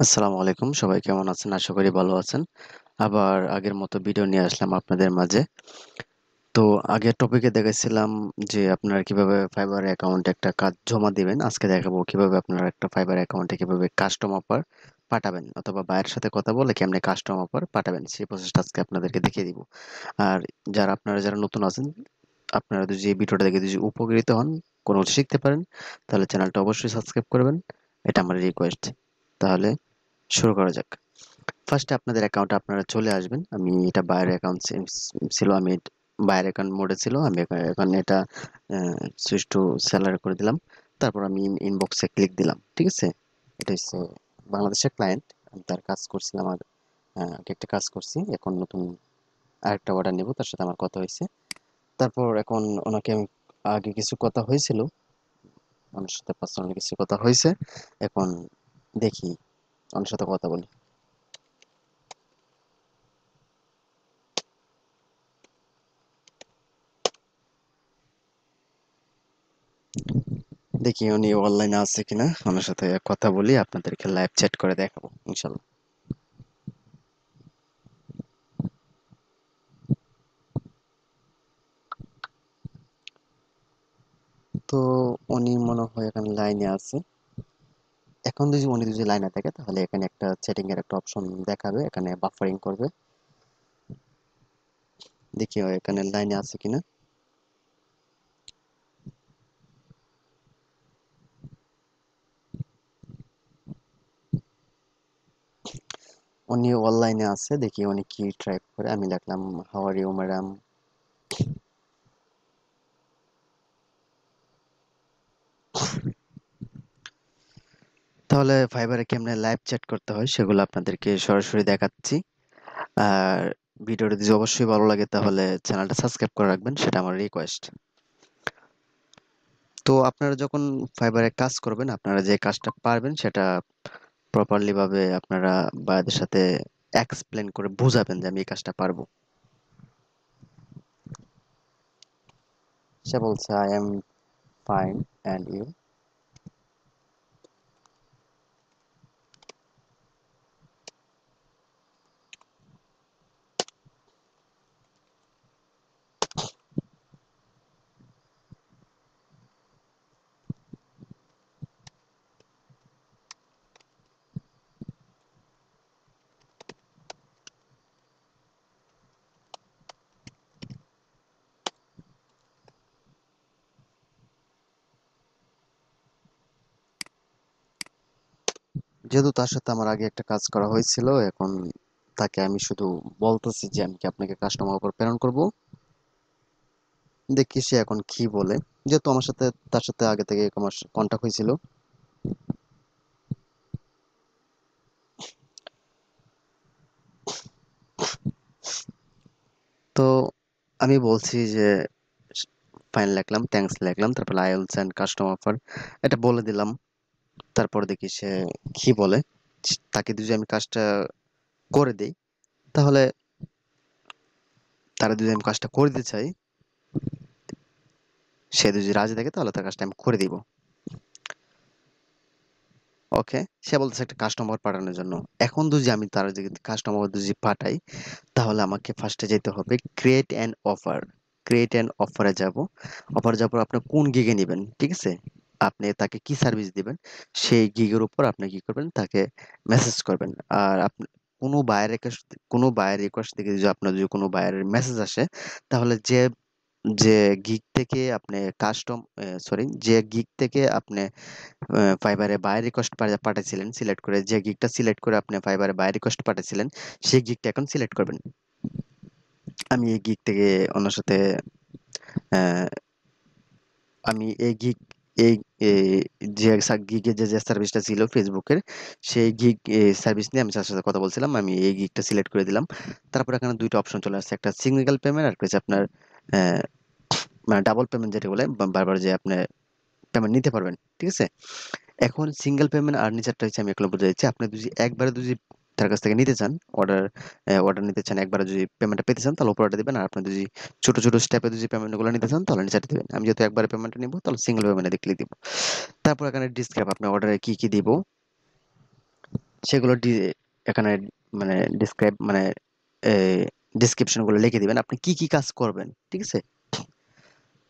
আসসালামু আলাইকুম, সবাই কেমন আছেন? আশা করি ভালো আছেন। আবার আগের মতো ভিডিও নিয়ে আসলাম আপনাদের মাঝে। তো আগের টপিকে দেখাইছিলাম যে আপনারা কিভাবে ফাইবার অ্যাকাউন্টে একটা কাজ জমা দিবেন। আজকে দেখাবো কিভাবে আপনারা একটা ফাইবার অ্যাকাউন্টে কিভাবে কাস্টম অফার পাঠাবেন অথবা বায়ের সাথে কথা বলে কেমনে কাস্টম অফার পাঠাবেন সেই প্রসেসটা আজকে আপনাদেরকে দেখিয়ে দিব। আর যারা নতুন আছেন, আপনারা যদি এই ভিডিওটা দেখে যদি উপকৃত হন, কোনো কিছু শিখতে পারেন, তাহলে চ্যানেলটা অবশ্যই সাবস্ক্রাইব করবেন। এটা আমার রিকোয়েস্ট। তাহলে শুরু করা যাক। ফার্স্টে আপনাদের অ্যাকাউন্টে আপনারা চলে আসবেন। আমি এটা বাইরের অ্যাকাউন্ট ছিল, আমি বাইরের অ্যাকাউন্ট মোডে ছিল, আমি এখন এটা সুইচ টু সেলার করে দিলাম। তারপর আমি ইনবক্সে ক্লিক দিলাম। ঠিক আছে, এটা হচ্ছে বাংলাদেশের ক্লায়েন্ট। আমি তার কাজ করছিলাম, আর আগে একটা কাজ করছি, এখন নতুন আরেকটা অর্ডার নেব, তার সাথে আমার কথা হয়েছে। তারপর এখন ওনাকে আমি আগে কিছু কথা হয়েছিল, ওনার সাথে পার্সোনালি কিছু কথা হয়েছে। এখন দেখি, ওনার সাথে কথা বলি। দেখি উনি অনলাইনে আছে কিনা, ওনার সাথে কথা বলি, আপনাদেরকে লাইভ চ্যাট করে দেখাবো ইনশাল্লাহ। তো উনি মনে হয় এখানে লাইনে আছে। এখন যদি উনি লাইনে থাকে তাহলে এখানে একটা চ্যাটিং এর একটা অপশন দেখাবে, এখানে বাফারিং করবে। দেখি ও এখানে লাইনে আছে কিনা। উনি অনলাইনে আছে, দেখি উনি কি ট্রাই করে। আমি লিখলাম, হাউ আর ইউ ম্যাডাম। তাহলে ফাইবারে কেমনে লাইভ চ্যাট করতে হয় সেগুলো আপনাদেরকে সরাসরি দেখাচ্ছি। আর ভিডিওটা যদি অবশ্যই ভালো লাগে তাহলে চ্যানেলটা সাবস্ক্রাইব করে রাখবেন, সেটা আমার রিকোয়েস্ট। তো আপনারা যখন ফাইবারে কাজ করবেন, আপনারা যে কাজটা পারবেন সেটা প্রপারলি ভাবে আপনারা বায়ারদের সাথে এক্সপ্লেন করে বোঝাবেন যে আমি এই কাজটা পারবো। সে বলছে I am fine and you. যেহেতু তার সাথে আমার আগে একটা কাজ করা হয়েছিল, এখন তাকে আমি শুধু বলতেছি যে আমি কি আপনাকে কাস্টমার উপর প্রেরণ করব। দেখি সে এখন কি বলে। যেহেতু আমার সাথে তার সাথে আগে থেকে আমার কন্টাক্ট হয়েছিল। তো আমি বলছি যে ফাইন লিখলাম, থ্যাঙ্কস লিখলাম, তারপর I will send custom offer, এটা বলে দিলাম। তারপর দেখি সে কি বলে। তাকে যদি আমি কাজটা করে দেই, তাহলে তারা যদি আমি কাজটা করে দিতে চাই, সে যদি রাজি থাকে তাহলে তার কাজটা আমি করে দিব। ওকে, সে বলতেছে একটা কাস্টমার পাঠানোর জন্য। এখন যদি আমি তার যদি কাস্টমার যদি পাঠাই, তাহলে আমাকে ফার্স্টে যেতে হবে create an offer. Create an অফারে যাব। অফার যাওয়ার পর আপনি কোন গিগে নেবেন, ঠিক আছে, আপনি তাকে কি সার্ভিস দিবেন, সেই গিগের উপর আপনি কি করবেন, তাকে মেসেজ করবেন। আর আপনি কোনো বায়ের রিকোয়েস্ট থেকে যদি আপনার যদি কোনো বায়ের মেসেজ আসে, তাহলে যে যে গিগ থেকে আপনি যে গিগ থেকে আপনি ফাইবারে বাই রিকোয়েস্ট পাঠাইছিলেন, সিলেক্ট করে যে গিগটা সিলেক্ট করে আপনি ফাইবারে বাই রিকোয়েস্ট পাঠাইছিলেন, সেই গিগটা এখন সিলেক্ট করবেন। আমি এই গিগ থেকে ওনার সাথে আহ, আমি এই গিগ এই যে গিগে যে সার্ভিসটা ছিল ফেসবুকের, সেই গিগ সার্ভিস নিয়ে আমি তার সাথে কথা বলছিলাম। আমি এই গিগটা সিলেক্ট করে দিলাম। তারপর এখানে দুইটা অপশন চলে আসছে, একটা সিঙ্গেল পেমেন্ট আর একটা হচ্ছে আপনার আহ, মানে ডাবল পেমেন্ট যেটা বলে, বারবার যে আপনি পেমেন্ট নিতে পারবেন। ঠিক আছে, এখন সিঙ্গেল পেমেন্ট আর নিচারটা হচ্ছে আমি এগুলো বুঝে দিচ্ছি। আপনি যদি একবারে যদি তার কাছ থেকে নিতে চান, অর্ডার নিতে চান, একবারে যদি পেমেন্টটা পেতে চান তাহলে উপরে দিবেন। আর আপনি যদি ছোট ছোট স্টেপে যদি পেমেন্টগুলো নিতে চান তাহলে নিচে দিবেন। আমি যেহেতু একবারে পেমেন্টটা নিব, তাহলে সিঙ্গেল পেমেন্টে ক্লিক দিব। তারপর এখানে ডিসক্রাইব আপনি অর্ডারে কি কি দিব, সেগুলো এখানে মানে ডিসক্রাইব মানে ডিসক্রিপশন গুলো লিখে দিবেন আপনি কি কি কাজ করবেন, ঠিক আছে।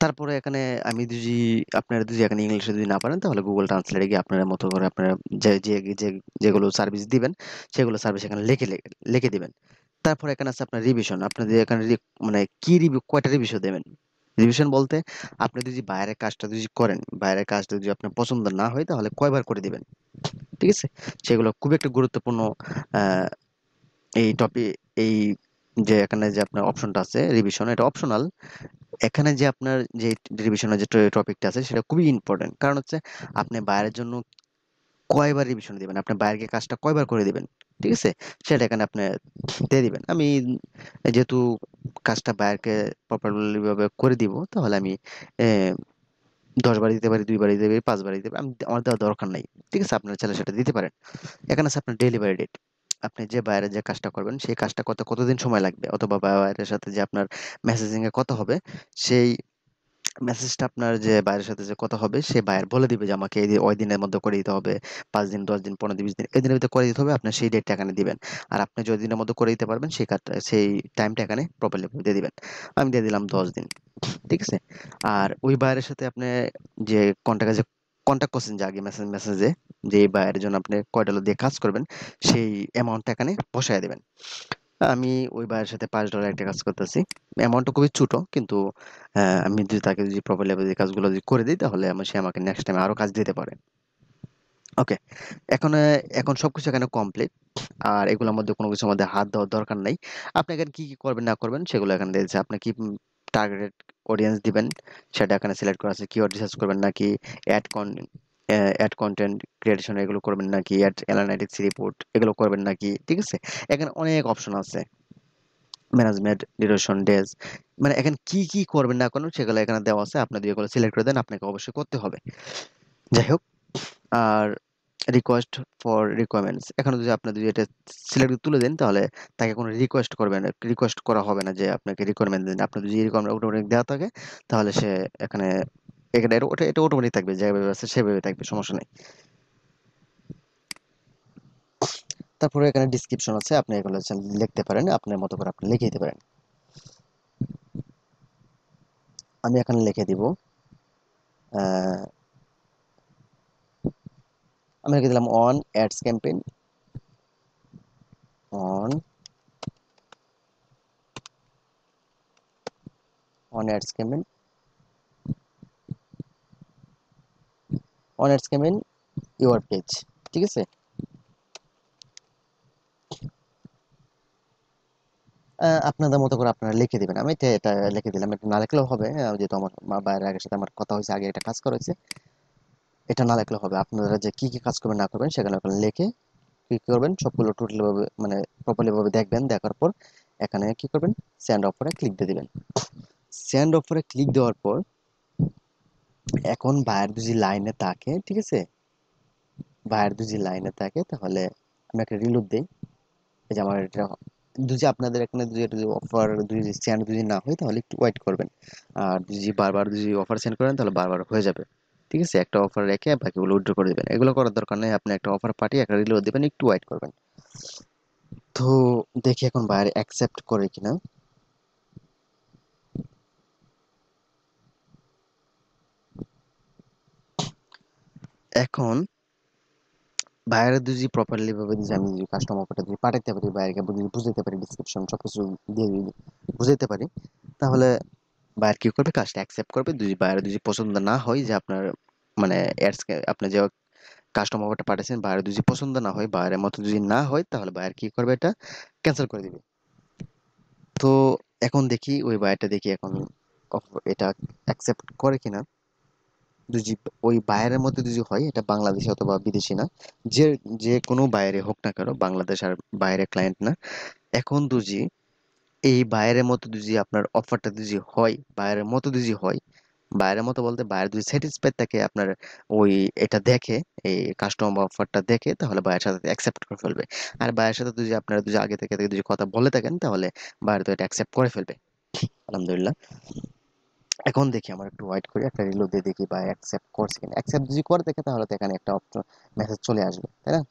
তারপরে এখানে আমি যদি আপনারা যদি এখানে ইংলিশে যদি না পারেন তাহলে গুগল ট্রান্সলেটে গিয়ে আপনার মতো করে আপনারা যে যে যেগুলো সার্ভিস দিবেন সেগুলো সার্ভিস এখানে লিখে লিখে লিখে দিবেন। তারপর এখানে আছে আপনার রিভিশন, আপনাদের এখানে মানে কি রিভিউ, কয়টা রিভিশন দেবেন। রিভিশন বলতে আপনি যদি বাইরের কাজটা যদি করেন, বাইরের কাজটা যদি আপনার পছন্দ না হয় তাহলে কয়বার করে দিবেন, ঠিক আছে। সেগুলো খুব একটা গুরুত্বপূর্ণ। আহ, এই টপিক, এই যে এখানে যে আপনার অপশনটা আছে রিভিশন, এটা অপশনাল। এখানে যে আপনার যে রিভিশনের যে টপিকটা আছে সেটা খুবই ইম্পর্টেন্ট, কারণ হচ্ছে আপনি বাইরের জন্য কয়বার রিভিশন দিবেন, আপনি বাইরের কাজটা কয়বার করে দিবেন, ঠিক আছে। সেটা এখানে আপনি দিয়ে দিবেন। আমি যেহেতু কাজটা বাইরকে প্রপারলি ভাবে করে দিব, তাহলে আমি 10 বার দিতে পারি, 2 বার দিতে পারি, 5 বার দিতে পারি, আমার দেওয়ার দরকার নাই, ঠিক আছে। আপনারা চাইলে সেটা দিতে পারেন। এখানে আছে আপনার ডেলিভারি ডেট, আপনি যে বাইরে যে কাজটা করবেন সেই কাজটা করতে কতদিন সময় লাগবে, অথবা বাইরের সাথে যে আপনার মেসেজিং এ কথা হবে, সেই মেসেজটা আপনার যে বাইরের সাথে যে কথা হবে সে বায়ার বলে দিবে যে আমাকে ওই দিনের মধ্যে করে দিতে হবে, 5 দিন, 10 দিন, 15 দিন, 20 দিন, এই দিনের ভিতরে করে দিতে হবে, আপনার সেই ডেটটা এখানে দিবেন। আর আপনি যে দিনের মধ্যে করে দিতে পারবেন সেই কাজটা, সেই টাইমটা এখানে প্রপারলি দিয়ে দিবেন। আমি দিয়ে দিলাম 10 দিন, ঠিক আছে। আর ওই বায়ারের সাথে আপনি যে কন্ট্যাক্টে যে কন্ট্যাক্ট করছেন যে আগে মেসেজে, যে এই বায়ারের জন্য আপনি কয় ডলার দিয়ে কাজ করবেন, সেই অ্যামাউন্টটা এখানে বসায় দেবেন। আমি ওই ভাইয়ের সাথে $5 একটা কাজ করতেছি। অ্যামাউন্টটা খুবই ছোট, কিন্তু আমি যদি তাকে যদি প্রপারলি এই কাজগুলো যদি করে দিই তাহলে সে আমাকে নেক্সট টাইম আরো কাজ দিতে পারে। ওকে, এখন এখন সবকিছু এখানে কমপ্লিট। আর এগুলোর মধ্যে কোনো কিছুর মধ্যে হাত দেওয়ার দরকার নাই। আপনি এখানে কি কি করবেন না করবেন সেগুলো এখানে দিয়েছে। আপনি কি টার্গেটেড অডিয়েন্স দিবেন সেটা এখানে সিলেক্ট করা আছে। কিওয়ার্ড রিসার্চ করবেন নাকি অ্যাড অ্যাড কন্টেন্ট ক্রিয়েশন এগুলো করবেন নাকি অ্যাড অ্যানালাইটিক্স রিপোর্ট এগুলো করবেন নাকি, ঠিক আছে। এখানে অনেক অপশন আছে, ম্যানেজমেন্ট, ডিউরেশন, ডেজ, মানে এখানে কি কি করবেন না করবেন সেগুলো এখানে দেওয়া আছে। আপনি যদি এগুলো সিলেক্ট করে দেন আপনাকে অবশ্যই করতে হবে। যাই হোক, আর রিকোয়েস্ট ফর রিকোয়ারমেন্টস, এখানে যদি আপনি যদি এটা সিলেক্ট তুলে দেন তাহলে তাকে কোনো রিকোয়েস্ট করবে না, রিকোয়েস্ট করা হবে না যে আপনাকে রিকোয়ারমেন্ট দেন। আপনার যদি রিকোয়ারমেন্ট অটোমেটিক দেওয়া থাকে তাহলে সে এখানে এখানে ওটা এটা অটোমেটিক থাকবে, যেভাবে আছে সেভাবে থাকবে, সমস্যা নেই। তারপরে এখানে ডিসক্রিপশন আছে, আপনি এগুলো লিখতে পারেন, আপনার মতো করে আপনি লিখে দিতে পারেন। আমি এখানে লিখে দিব, আহ, আমি লিখে দিলাম on ads campaign, on on ads campaign, on ads campaign your page, ঠিক আছে। আপনাদের মতো করে আপনারা লিখে দিবেন। আমি এটা এটা লিখে দিলাম, এটা না লিখলেও হবে, যেহেতু আমার বাইরের আগের সাথে আমার কথা হয়েছে, আগে একটা কাজ করা হয়েছে, এটা না লিখলেও হবে। আপনারা যে কি কি কাজ করবেন না করবেন সেখানে ওখানে লিখে কি করবেন সবগুলো টোটালি ভাবে মানে প্রপারলি ভাবে দেখবেন, দেখার পর এখানে কি করবেন, সেন্ড অফারে ক্লিক দিয়ে দিবেন। সেন্ড অফারে ক্লিক দেওয়ার পর এখন বায়ার যদি লাইনে থাকে, ঠিক আছে, বায়ার যদি লাইনে থাকে তাহলে আমি একটা রিলোড দিই। এই যে আমার এটা যদি আপনাদের এখানে যদি এটা অফার যদি সেন্ড যদি না হয় তাহলে একটু ওয়েট করবেন। আর যদি বারবার যদি অফার সেন্ড করেন তাহলে বারবার হয়ে যাবে, ঠিক আছে। একটা অফার রেখে বাকিগুলো উইথড্র করে দিবেন, এগুলো করার দরকার নেই। আপনি একটা অফার পাঠিয়ে একটা রিলোড দিবেন, একটু ওয়েট করবেন। তো দেখি এখন বায়ার অ্যাকসেপ্ট করে কিনা। এখন বাইরে যদি প্রপারলি ভাবে যদি আমি যদি কাস্টমার অফারটা যদি পাঠাতে পারি, বাইরেকে যদি বুঝাতে পারি, ডিসক্রিপশন সবকিছু দিয়ে যদি বুঝাতে পারি, তাহলে বায়ার কি করবে, কাজটা অ্যাকসেপ্ট করবে। যদি বায়ার যদি পছন্দ না হয় যে আপনার মানে অ্যাডস, আপনি যে কাস্টমার অফারটা পাঠাচ্ছেন বায়ার যদি পছন্দ না হয়, বায়ারের মতো যদি না হয়, তাহলে বায়ার কি করবে, এটা ক্যান্সেল করে দিবে। তো এখন দেখি ওই বায়ারটা, দেখি এখন এটা অ্যাকসেপ্ট করে কিনা। যদি ওই বায়ারের মধ্যে যদি হয়, এটা বাংলাদেশি অথবা বিদেশি না, যে যে কোনো বায়ারে হোক না কেন, বাংলাদেশ আর বাইরের ক্লায়েন্ট না। এখন যদি এই বায়ারের মতো যদি আপনার অফারটা যদি হয়, বায়ারের মতো যদি হয়, বায়ারের মতো বলতে বায়ার যদি স্যাটিসফাইড থাকে আপনার ওই এটা দেখে, এই কাস্টমার অফারটা দেখে, তাহলে বায়ার সাথে অ্যাকসেপ্ট করে ফেলবে। আর বায়ার সাথে যদি আপনারা যদি আগে থেকে যদি কথা বলে থাকেন তাহলে বায়ার তো এটা অ্যাকসেপ্ট করে ফেলবে। আলহামদুলিল্লাহ। এখন দেখি, আমার একটু ওয়েট করি, একটা রিলোড দিয়ে দেখি বা অ্যাকসেপ্ট করছে কিনা। অ্যাকসেপ্ট যদি করে দেখে তাহলে তো এখানে একটা অপশন মেসেজ চলে আসবে, তাই না।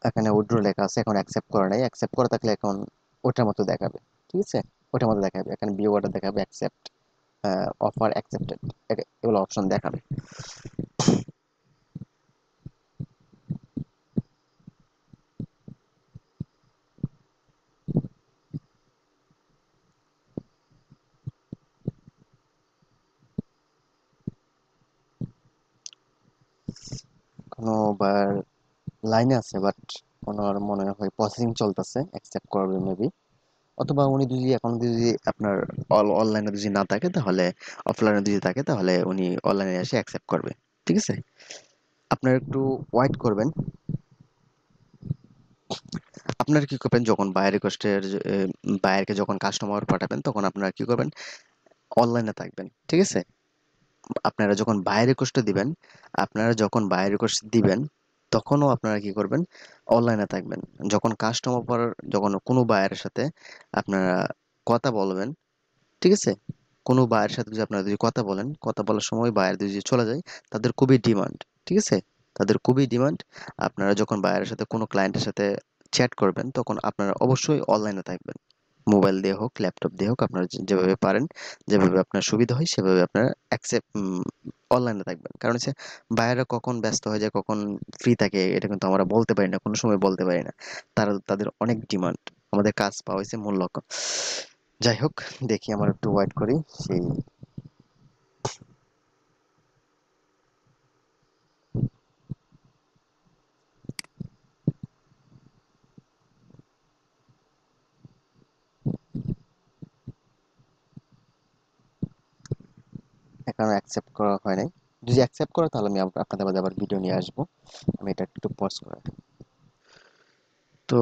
এখানে উইথড্র লেখা আছে, এখন অ্যাকসেপ্ট করে নাই, অ্যাকসেপ্ট করে থাকলে এখন ওটার মতো দেখাবে। ঠিক আছে, ওটার মতো দেখাবে, এখানে ভিউ অর্ডার দেখাবে, অ্যাকসেপ্ট, অফার অ্যাকসেপ্টেড, এগুলো অপশন দেখাবে। কোনো বার লাইনে আছে, বাট ওনার মনে হয় প্রসেসিং চলতেছে, অ্যাকসেপ্ট করবে মেবি। অথবা উনি যদি এখন যদি আপনার অনলাইনে যদি না থাকে তাহলে, অফলাইনে যদি থাকে তাহলে উনি অনলাইনে এসে অ্যাকসেপ্ট করবে। ঠিক আছে, আপনার একটু ওয়েট করবেন। আপনারা কি করবেন, যখন বায়ার রিকোয়েস্টের বায়ারকে যখন কাস্টমার পাঠাবেন তখন আপনারা কি করবেন, অনলাইনে থাকবেন। ঠিক আছে, আপনারা যখন বায়ার রিকোয়েস্ট দিবেন, আপনারা যখন বায়ার রিকোয়েস্ট দিবেন তখনও আপনারা কি করবেন, অনলাইনে থাকবেন। যখন কাস্টমার, যখন কোনো বায়ারের সাথে আপনারা কথা বলবেন, ঠিক আছে, কোনো বায়ের সাথে যদি আপনারা যদি কথা বলেন, কথা বলার সময় বায়ার যদি চলে যায়, তাদের খুবই ডিমান্ড। ঠিক আছে, তাদের খুবই ডিমান্ড। আপনারা যখন বায়ারের সাথে কোনো ক্লায়েন্টের সাথে চ্যাট করবেন তখন আপনারা অবশ্যই অনলাইনে থাকবেন। মোবাইল দিয়ে হোক, ল্যাপটপ দিয়ে হোক, আপনারা যেভাবে পারেন, যেভাবে আপনার সুবিধা হয় সেভাবে আপনারা অ্যাকসেপ্ট অনলাইনে থাকবেন। কারণ হচ্ছে বায়াররা কখন ব্যস্ত হয়ে যায়, কখন ফ্রি থাকে, এটা কিন্তু আমরা বলতে পারি না, কোনো সময় বলতে পারি না। তাদের অনেক ডিমান্ড। আমাদের কাজ পাওয়া হয়েছে মূল লক্ষ্য। যাই হোক, দেখি আমার একটু ওয়েট করি। সেই এখনো অ্যাকসেপ্ট করা হয় নাই। যদি অ্যাকসেপ্ট করে তাহলে আমি আপনাদের মাঝে আবার ভিডিও নিয়ে আসবো। আমি এটা একটু পজ করে। তো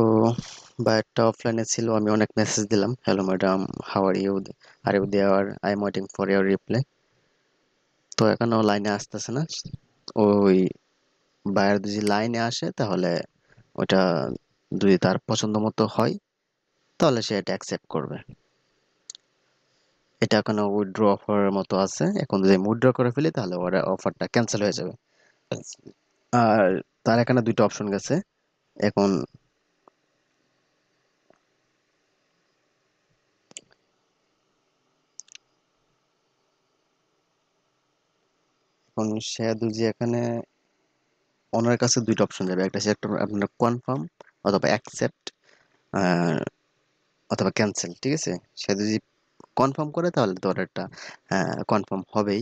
বায়ারটা অফলাইনে ছিল, আমি অনেক মেসেজ দিলাম, hello madam, how are you there, I am waiting for your reply. তো এখনো লাইনে আসতেছে না। ওই বায়ার যদি লাইনে আসে তাহলে ওটা যদি তার পছন্দ মতো হয় তাহলে সে এটা অ্যাকসেপ্ট করবে। এটা এখনো উইথড্র অফারের মতো আছে, এখন যদি উইথড্র করে ফেলি তাহলে ওরা অফারটা ক্যান্সেল হয়ে যাবে। আর তার এখানে দুইটা অপশন গেছে। এখন এখন সে দুজি এখানে ওনার কাছে দুইটা অপশন যাবে, একটা হচ্ছে একটা আপনার কনফার্ম অথবা অ্যাকসেপ্ট অথবা ক্যান্সেল। ঠিক আছে, সে যদি কনফার্ম করে তাহলে তো ওর একটা কনফার্ম হবেই,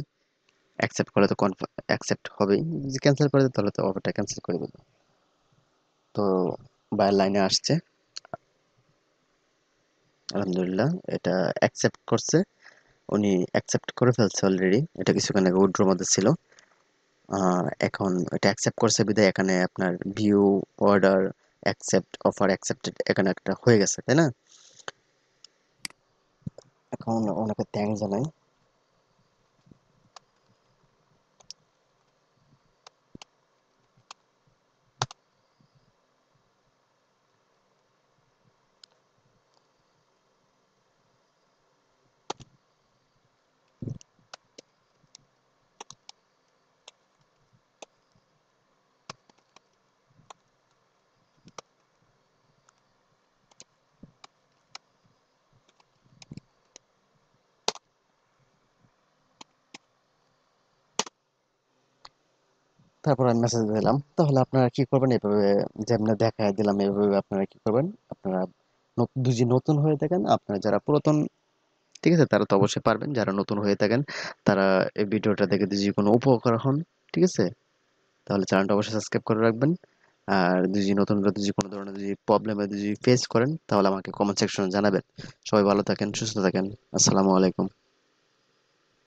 অ্যাকসেপ্ট করলে তো কনফার্ম অ্যাকসেপ্ট হবেই, যদি ক্যান্সেল করে দেয় তাহলে তো অফারটা ক্যান্সেল করে দেবে। তো বায়ার লাইনে আসছে, আলহামদুলিল্লাহ এটা অ্যাকসেপ্ট করছে। উনি অ্যাকসেপ্ট করে ফেলছে অলরেডি, এটা কিছুক্ষণ আগে উইথড্রর মধ্যে ছিল। এখন এটা অ্যাকসেপ্ট করছে বিধায় এখানে আপনার view order accept offer accepted এখানে একটা হয়ে গেছে, তাই না? এখন ওনাকে থ্যাঙ্কস জানাই। তারপর আমি মেসেজ দিলাম, তাহলে আপনারা কি করবেন, এভাবে যেমনি দেখায় দিলাম এভাবে আপনারা কি করবেন, আপনারা যদি নতুন হয়ে থাকেন, আপনারা যারা পুরাতন, ঠিক আছে, তারা তো অবশ্যই পারবেন। যারা নতুন হয়ে থাকেন তারা এই ভিডিওটা দেখে যদি কোনো উপকার হন, ঠিক আছে, তাহলে চ্যানেলটা অবশ্যই সাবস্ক্রাইব করে রাখবেন। আর যদি নতুন যদি কোনো ধরনের যদি প্রবলেম যদি ফেস করেন তাহলে আমাকে কমেন্ট সেকশনে জানাবেন। সবাই ভালো থাকেন, সুস্থ থাকেন। আসসালামু আলাইকুম।